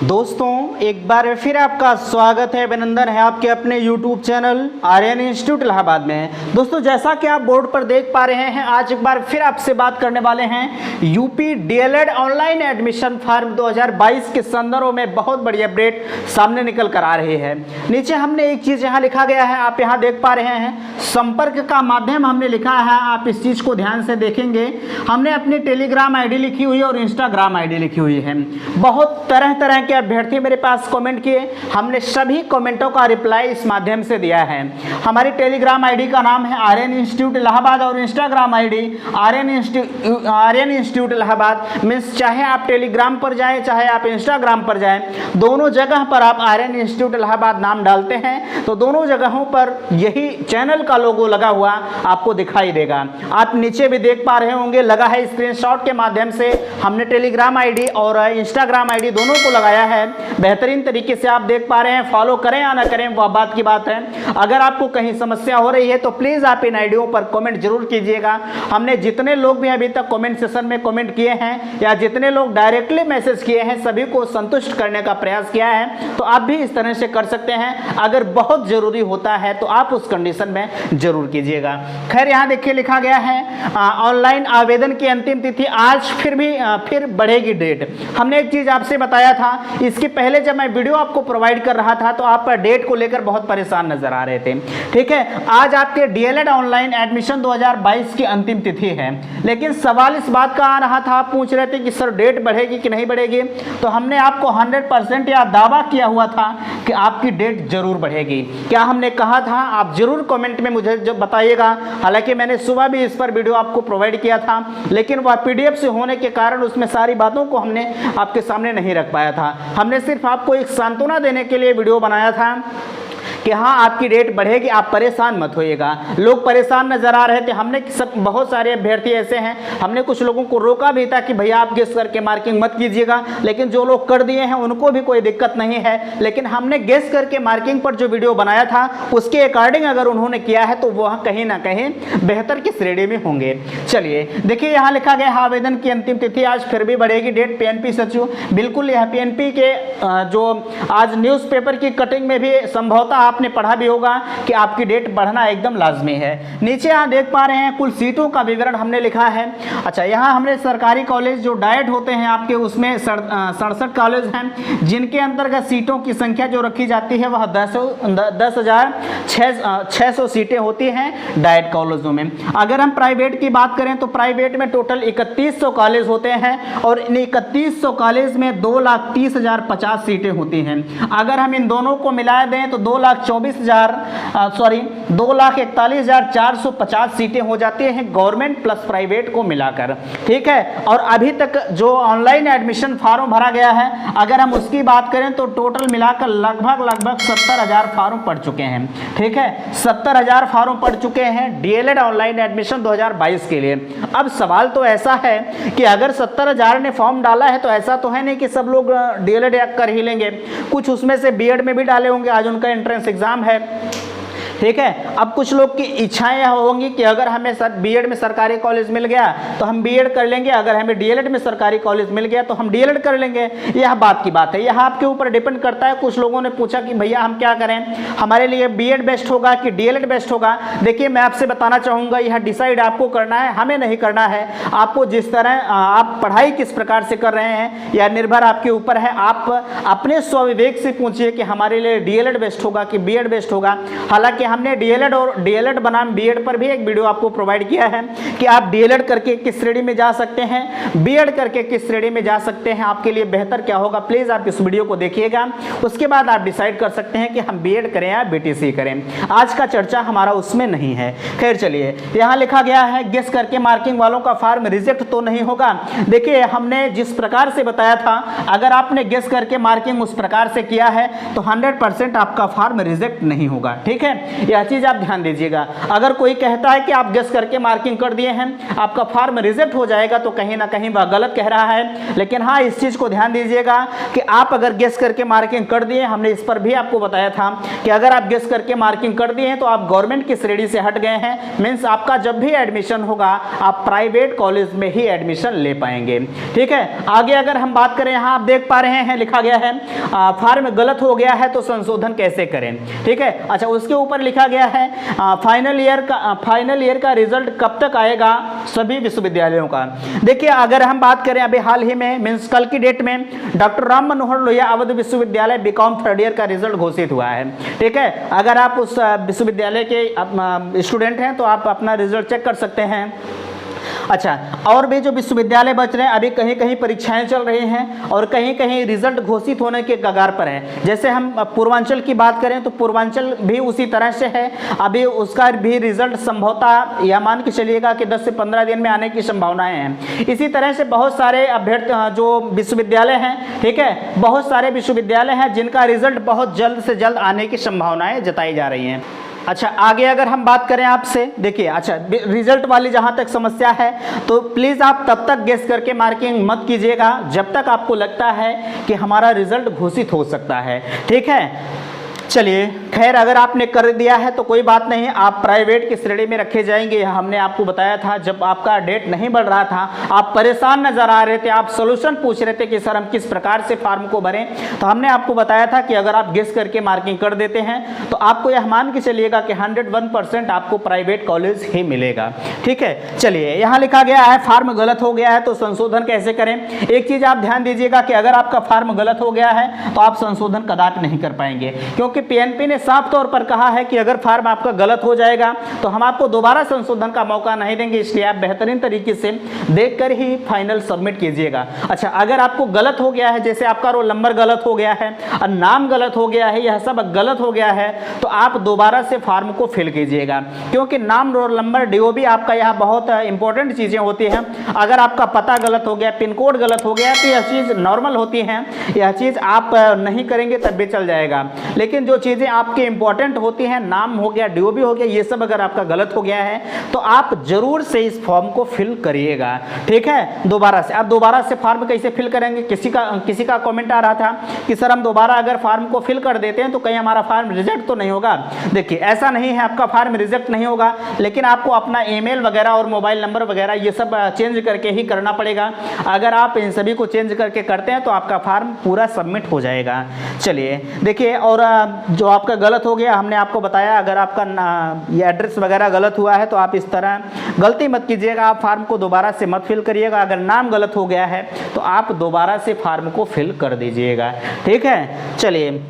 दोस्तों एक बार फिर आपका स्वागत है, अभिनंदन है आपके अपने YouTube channel Aryan institute Allahabad में। दोस्तों जैसा कि आप बोर्ड पर देख पा रहे हैं, आज एक बार फिर आपसे बात करने वाले हैं UP DElEd online admission form 2022 के संदर्भ में बहुत बड़ी अपडेट सामने निकल कर आ रही है। नीचे हमने एक चीज़ यहाँ लिखा गया है, आप यहाँ देख पा रहे हैं, संपर्क का माध्यम हमने लिखा है। आप इस चीज़ को ध्यान से देखेंगे, हमने अपनी टेलीग्राम आईडी लिखी हुई है और इंस्टाग्राम आईडी लिखी हुई है। बहुत तरह तरह के अभ्यर्थी मेरे पास कमेंट किए, हमने सभी कमेंटों का रिप्लाई इस माध्यम से दिया है। हमारी टेलीग्राम आईडी का नाम है आर्यन इंस्टीट्यूट इलाहाबाद और Instagram ID Aryan institute Allahabad. Means चाहे आप टेलीग्राम पर जाएं चाहे आप इंस्टाग्राम पर जाएं, दोनों जगह पर आप आर्यन इंस्टीट्यूट इलाहाबाद नाम डालते हैं तो दोनों जगहों पर यही चैनल का लोगो लगा हुआ आपको दिखाई देगा। आप नीचे भी देख पा रहे होंगे, लगा है स्क्रीनशॉट के माध्यम से हमने टेलीग्राम आईडी और इंस्टाग्राम आईडी दोनों को लगाया है। बेहतरीन तरीके से आप देख पा रहे हैं, फॉलो करें या ना करें वह बात की बात है। अगर आपको कहीं समस्या हो रही है तो प्लीज आप इन आईडियों पर कमेंट जरूर कीजिएगा। हमने जितने लोग भी अभी तक कमेंट सेशन में कमेंट किए हैं या जितने लोग डायरेक्टली मैसेज किए हैं, सभी को संतुष्ट करने का प्रयास किया है। तो आप भी इस तरह से कर सकते हैं, अगर बहुत जरूरी होता है तो आप उस कंडीशन में जरूर कीजिएगा। खैर यहाँ देखिए लिखा गया है ऑनलाइन आवेदन की अंतिम तिथि आज फिर बढ़ेगी डेट। हमने एक चीज आपसे बताया था, इसके पहले जब मैं वीडियो आपको प्रोवाइड कर रहा था तो आप डेट को लेकर बहुत परेशान नजर आ रहे थे। ठीक है, आज आपके डीएलएड ऑनलाइन एडमिशन 2022 की अंतिम तिथि है, लेकिन सवाल इस बात का आ रहा था, आप पूछ रहे थे कि सर डेट बढ़ेगी कि नहीं बढ़ेगी। तो हमने आपको 100% या दावा किया हुआ था कि आपकी डेट जरूर बढ़ेगी। क्या हमने कहा था, आप जरूर कमेंट में मुझे जो बताइएगा। हालांकि मैंने सुबह भी इस पर वीडियो आपको प्रोवाइड किया था, लेकिन वह पीडीएफ से होने के कारण उसमें सारी बातों को हमने आपके सामने नहीं रख पाया था। हमने सिर्फ आपको एक सांत्वना देने के लिए वीडियो बनाया था कि हाँ आपकी डेट बढ़ेगी, आप परेशान मत होइएगा। लोग परेशान नजर आ रहे थे, हमने बहुत सारे अभ्यर्थी ऐसे हैं, हमने कुछ लोगों को रोका भी था कि भैया आप गेस करके मार्किंग मत कीजिएगा, लेकिन जो लोग कर दिए हैं उनको भी कोई दिक्कत नहीं है। लेकिन हमने गेस करके मार्किंग पर जो वीडियो बनाया था उसके अकॉर्डिंग अगर उन्होंने किया है तो वह कहीं ना कहीं बेहतर की श्रेणी में होंगे। चलिए देखिए यहाँ लिखा गया है आवेदन की अंतिम तिथि आज फिर भी बढ़ेगी डेट। पीएनपी सचिव, बिल्कुल यह पीएनपी के जो आज न्यूज़पेपर की कटिंग में भी संभवतः आपने पढ़ा भी होगा कि आपकी डेट बढ़ना एकदम लाजमी है। नीचे यहाँ देख पा रहे हैं कुल सीटों का विवरण हमने लिखा है। अच्छा, यहाँ हमने सरकारी कॉलेज जो डाइट होते हैं आपके, उसमें 67 कॉलेज हैं जिनके अंतर्गत सीटों की संख्या जो रखी जाती है वह 10,600 सीटें होती हैं डाइट कॉलेजों में। अगर हम प्राइवेट की बात करें तो प्राइवेट में टोटल 3100 कॉलेज होते हैं और इन 3100 कॉलेज में 2,30,050 सीटें होती हैं। अगर हम इन दोनों को मिला दें तो 2,41,450 सीटें हो जाती हैं गवर्नमेंट प्लस प्राइवेट को मिलाकर। ठीक है, और अभी तक जो ऑनलाइन एडमिशन फॉर्म भरा गया है अगर हम उसकी बात करें तो टोटल मिलाकर लगभग 70,000 फॉर्म पड़ चुके हैं। ठीक है, 70,000 फॉर्म पड़ चुके हैं डीएलएड ऑनलाइन एडमिशन 2022 के लिए। अब सवाल तो ऐसा है कि अगर 70,000 ने फॉर्म डाला है तो ऐसा तो है नहीं कि सब लोग डीएलएड कर ही लेंगे, कुछ उसमें से बीएड में भी डाले होंगे, आज उनका एंट्रेंस एग्जाम है। ठीक है, अब कुछ लोग की इच्छाएं होंगी कि अगर हमें बीएड में सरकारी कॉलेज मिल गया तो हम बीएड कर लेंगे, अगर हमें डीएलएड में सरकारी कॉलेज मिल गया तो हम डीएलएड कर लेंगे। यह बात की बात है, यह आपके ऊपर डिपेंड करता है। कुछ लोगों ने पूछा कि भैया हम क्या करें, हमारे लिए बीएड बेस्ट होगा कि डीएलएड बेस्ट होगा। देखिए मैं आपसे बताना चाहूँगा, यह डिसाइड आपको करना है, हमें नहीं करना है। आपको जिस तरह आप पढ़ाई किस प्रकार से कर रहे हैं यह निर्भर आपके ऊपर है। आप अपने स्वविवेक से पूछिए कि हमारे लिए डीएलएड बेस्ट होगा कि बीएड बेस्ट होगा। हालांकि हमने डीएलएड और डीएलएड बनाम बीएड पर भी एक वीडियो आपको प्रोवाइड किया है कि आप डीएलएड करके किस श्रेणी में जा सकते हैं, बीएड करके किस श्रेणी में जा सकते हैं, आपके लिए बेहतर क्या होगा। प्लीज आप इस वीडियो को देखिएगा, उसके बाद आप डिसाइड कर सकते हैं कि हम बीएड करें या बीटीसी करें। आज का चर्चा हमारा उसमें नहीं है। खैर चलिए, यहाँ लिखा गया है गेस करके मार्किंग वालों का फॉर्म रिजेक्ट तो नहीं होगा। देखिए हमने जिस प्रकार से बताया था, अगर आपने गेस करके मार्किंग उस प्रकार से किया है तो 100% आपका फॉर्म रिजेक्ट नहीं होगा। ठीक है, यह चीज़ आप ध्यान दीजिएगा। अगर कोई कहता है कि आप गेस करके मार्किंग कर दिए हैं, आपका फॉर्म रिजेक्ट हो जाएगा, तो कहीं ना कहीं वह गलत कह रहा है। लेकिन हाँ, इस चीज़ को ध्यान दीजिएगा कि आप अगर गेस करके मार्किंग कर दिए, हमने इस पर भी आपको बताया था कि अगर आप गेस करके मार्किंग कर दिए हैं तो आप गवर्नमेंट की श्रेणी से हट गए हैं। मीन्स आपका जब भी एडमिशन होगा आप प्राइवेट कॉलेज में ही एडमिशन ले पाएंगे। ठीक है, आगे अगर हम बात करें, यहाँ आप देख पा रहे हैं लिखा गया है फॉर्म गलत हो गया है तो संशोधन कैसे करें। ठीक है, अच्छा, उसके ऊपर लिखा गया है फाइनल ईयर का रिजल्ट कब तक आएगा सभी विश्वविद्यालयों का। देखिए, अगर हम बात करें अभी हाल ही में मीन्स कल की डेट में डॉक्टर राम मनोहर लोहिया अवध विश्वविद्यालय बीकॉम थर्ड ईयर का रिजल्ट घोषित हुआ है। ठीक है, अगर आप उस विश्वविद्यालय के स्टूडेंट हैं तो आप अपना रिजल्ट चेक कर सकते हैं। अच्छा, और भी जो विश्वविद्यालय बच रहे हैं, अभी कहीं कहीं परीक्षाएं चल रही हैं और कहीं कहीं रिजल्ट घोषित होने के कगार पर है। जैसे हम पूर्वांचल की बात करें तो पूर्वांचल भी उसी तरह से है, अभी उसका भी रिजल्ट संभवतः या मान के चलिएगा कि 10 से 15 दिन में आने की संभावनाएं हैं। इसी तरह से बहुत सारे अभ्यर्थी जो विश्वविद्यालय हैं, ठीक है, बहुत सारे विश्वविद्यालय हैं जिनका रिजल्ट बहुत जल्द से जल्द आने की संभावनाएं जताई जा रही हैं। अच्छा, आगे अगर हम बात करें आपसे, देखिए, अच्छा, रिजल्ट वाली जहां तक समस्या है तो प्लीज़ आप तब तक गेस करके मार्किंग मत कीजिएगा जब तक आपको लगता है कि हमारा रिजल्ट घोषित हो सकता है। ठीक है, चलिए, खैर, अगर आपने कर दिया है तो कोई बात नहीं, आप प्राइवेट की श्रेणी में रखे जाएंगे। हमने आपको बताया था जब आपका डेट नहीं बढ़ रहा था, आप परेशान नजर आ रहे थे, आप सोल्यूशन पूछ रहे थे कि सर हम किस प्रकार से फॉर्म को भरें, तो हमने आपको बताया था कि अगर आप गेस करके मार्किंग कर देते हैं तो आपको यह मान के चलिएगा कि 101% आपको प्राइवेट कॉलेज ही मिलेगा। ठीक है, चलिए, यहाँ लिखा गया है फॉर्म गलत हो गया है तो संशोधन कैसे करें। एक चीज़ आप ध्यान दीजिएगा कि अगर आपका फॉर्म गलत हो गया है तो आप संशोधन कदापि नहीं कर पाएंगे, क्योंकि पीएनपी ने साफ तौर पर कहा है कि अगर फॉर्म आपका गलत हो जाएगा तो हम आपको दोबारा संशोधन का मौका नहीं देंगे। इसलिए आप बेहतरीन तरीके से देखकर ही फाइनल सबमिट कीजिएगा। अच्छा, अगर आपको गलत हो गया है, जैसे आपका रोल नंबर गलत हो गया है और नाम गलत हो गया है, यह सब गलत हो गया है, तो आप दोबारा से फॉर्म को फिल कीजिएगा, क्योंकि नाम, रोल नंबर, डीओबी आपका यहाँ बहुत इंपॉर्टेंट चीज़ें होती हैं। अगर आपका पता गलत हो गया, पिन कोड गलत हो गया, तो यह चीज़ नॉर्मल होती है, यह चीज़ आप नहीं करेंगे तब भी चल जाएगा। लेकिन जो चीज़ें आपके इंपॉर्टेंट होती हैं, नाम हो गया, डीओबी हो गया, ये सब अगर आपका गलत हो गया है तो आप जरूर से इस फॉर्म को फिल करिएगा। ठीक है, दोबारा से। अब दोबारा से फॉर्म कैसे फिल करेंगे, किसी का कमेंट आ रहा था कि सर हम दोबारा अगर फॉर्म को फिल कर देते हैं तो कहीं हमारा फॉर्म रिजेक्ट तो नहीं होगा। देखिए, ऐसा नहीं है, आपका फॉर्म रिजेक्ट नहीं होगा, लेकिन आपको अपना ईमेल वगैरह और मोबाइल नंबर वगैरह ये सब चेंज करके ही करना पड़ेगा। अगर आप इन सभी को चेंज करके करते हैं तो आपका फॉर्म पूरा सबमिट हो जाएगा। चलिए, देखिए, और जो आपका गलत हो गया, हमने आपको बताया, अगर आपका ये एड्रेस वगैरह गलत हुआ है तो आप इस तरह गलती मत कीजिएगा, आप फॉर्म को दोबारा से मत फिल करिएगा। अगर नाम गलत हो गया है तो आप दोबारा से फॉर्म को फिल कर दीजिएगा। ठीक है, चलिए,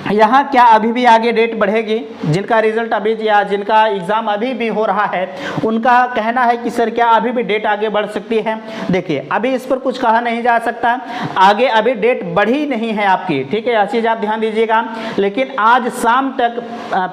यहाँ क्या अभी भी आगे डेट बढ़ेगी? जिनका रिजल्ट अभी या जिनका एग्ज़ाम अभी भी हो रहा है उनका कहना है कि सर क्या अभी भी डेट आगे बढ़ सकती है। देखिए, अभी इस पर कुछ कहा नहीं जा सकता, आगे अभी डेट बढ़ी नहीं है आपकी। ठीक है, यह चीज़ आप ध्यान दीजिएगा। लेकिन आज शाम तक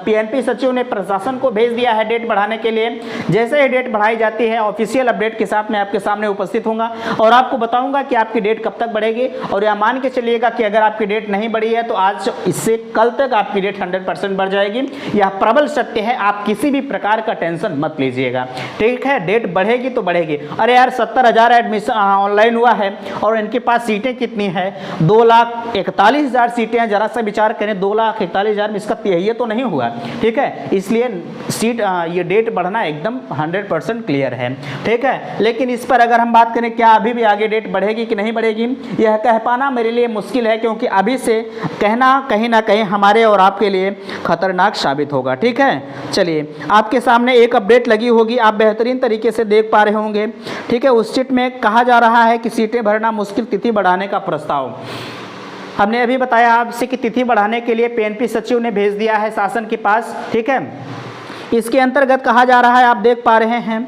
पीएनपी सचिव ने प्रशासन को भेज दिया है डेट बढ़ाने के लिए। जैसे ही डेट बढ़ाई जाती है ऑफिशियल अपडेट के साथ मैं आपके सामने उपस्थित होऊंगा और आपको बताऊंगा कि आपकी डेट कब तक बढ़ेगी। और यह मान के चलिएगा कि अगर आपकी डेट नहीं बढ़ी है तो आज इससे कल तक आपकी डेट 100% बढ़ जाएगी। यह प्रबल सत्य है, आप किसी भी प्रकार का टेंशन मत लीजिएगा। ठीक है, डेट बढ़ेगी तो बढ़ेगी। अरे यार, 70,000 एडमिशन ऑनलाइन हुआ है और इनके पास सीटें कितनी है? 2,41,000 सीटें हैं। जरा सा विचार करें, 2,41,000 में इसका तिहाई तो नहीं हुआ। ठीक है, इसलिए सीट ये डेट बढ़ना एकदम 100% क्लियर है। ठीक है, लेकिन इस पर अगर हम बात करें क्या अभी भी आगे डेट बढ़ेगी कि नहीं बढ़ेगी, यह कह पाना मेरे लिए मुश्किल है, क्योंकि अभी से कहना कहीं ना कहीं हमारे और आपके लिए खतरनाक साबित होगा। ठीक है, चलिए, आपके सामने एक अपडेट लगी होगी, आप बेहतरीन तरीके से देख पा रहे होंगे। ठीक है, उस सीट में कहा जा रहा है कि सीटें भरना मुश्किल, तिथि बढ़ाने का प्रस्ताव। हमने अभी बताया आपसे कि तिथि बढ़ाने के लिए पीएनपी सचिव ने भेज दिया है शासन के पास। ठीक है, इसके अंतर्गत कहा जा रहा है, आप देख पा रहे हैं,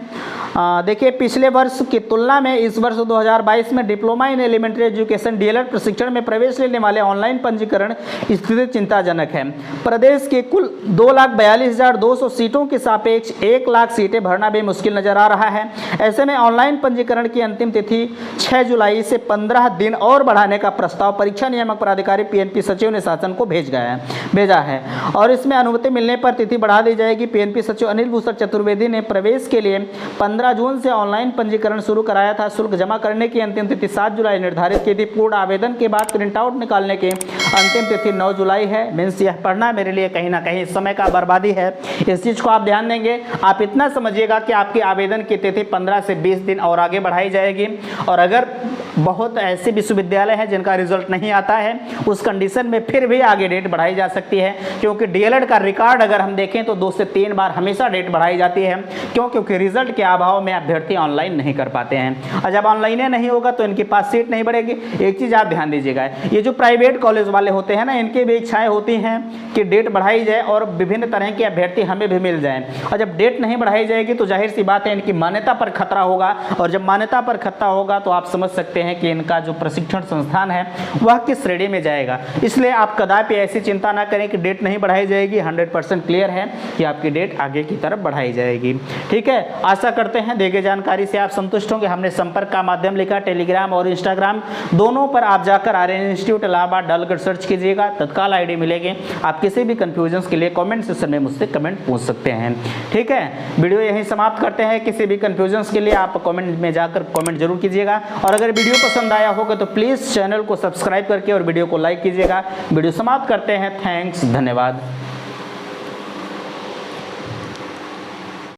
देखिए पिछले वर्ष की तुलना में इस वर्ष 2022 में diploma in elementary education DElEd प्रशिक्षण में प्रवेश लेने वाले ऑनलाइन पंजीकरण स्थिति चिंताजनक है। प्रदेश के कुल 2,42,200 सीटों के सापेक्ष 1 लाख सीटें भरना भी मुश्किल नजर आ रहा है। ऐसे में ऑनलाइन पंजीकरण की अंतिम तिथि 6 जुलाई से 15 दिन और बढ़ाने का प्रस्ताव परीक्षा नियामक प्राधिकारी पीएनपी सचिव ने शासन को भेजा है और इसमें अनुमति मिलने पर तिथि बढ़ा दी जाएगी। पीएनपी सचिव अनिल भूषण चतुर्वेदी ने प्रवेश के लिए 15 जून से ऑनलाइन पंजीकरण शुरू कराया था। शुल्क जमा करने की अंतिम तिथि 7 जुलाई निर्धारित की थी। पूर्ण आवेदन के बाद प्रिंट आउट निकालने की अंतिम तिथि 9 जुलाई है। मीन्स यह पढ़ना मेरे लिए कहीं ना कहीं समय का बर्बादी है। इस चीज़ को आप ध्यान देंगे। आप इतना समझिएगा कि आपके आवेदन की तिथि 15 से 20 दिन और आगे बढ़ाई जाएगी। और अगर बहुत ऐसे विश्वविद्यालय हैं जिनका रिजल्ट नहीं आता है, उस कंडीशन में फिर भी आगे डेट बढ़ाई जा सकती है, क्योंकि डीएलएड का रिकॉर्ड अगर हम देखें तो 2 से 3 बार हमेशा डेट बढ़ाई जाती है। क्यों? क्योंकि रिजल्ट के अभाव में अभ्यर्थी ऑनलाइन नहीं कर पाते हैं और जब ऑनलाइन नहीं होगा तो इनके पास सीट नहीं बढ़ेगी। एक चीज़ आप ध्यान दीजिएगा, ये जो प्राइवेट कॉलेज वाले होते हैं ना, इनकी भी इच्छाएं होती हैं कि डेट बढ़ाई जाए और विभिन्न तरह के अभ्यर्थी हमें भी मिल जाएं, और जब डेट नहीं बढ़ाई जाएगी तो जाहिर सी बात है इनकी मान्यता पर खतरा होगा, और जब मान्यता पर खतरा होगा तो आप समझ सकते हैं कि इनका जो प्रशिक्षण संस्थान है वह किस श्रेणी में जाएगा। इसलिए आप कदापि ऐसी चिंता ना करें कि डेट नहीं बढ़ाई जाएगी। 100% क्लियर है कि आपकी डेट आगे की तरफ बढ़ाई जाएगी। ठीक है, आशा करते हैं दी गई जानकारी से आप संतुष्ट होंगे। हमने संपर्क का माध्यम लिखा, टेलीग्राम और इंस्टाग्राम दोनों पर आप जाकर आर्यन इंस्टीट्यूट इलाहाबाद डालकर सर्च कीजिएगा, तत्काल आईडी मिलेगी। आप किसी भी कंफ्यूजन के लिए कमेंट सेक्शन में मुझसे कमेंट पूछ सकते हैं। ठीक है, वीडियो यहीं समाप्त करते हैं। किसी भी कंफ्यूजन के लिए आप कमेंट में जाकर कमेंट जरूर कीजिएगा, और अगर वीडियो पसंद आया होगा तो प्लीज़ चैनल को सब्सक्राइब करके और वीडियो को लाइक कीजिएगा। वीडियो समाप्त करते हैं। थैंक्स, धन्यवाद।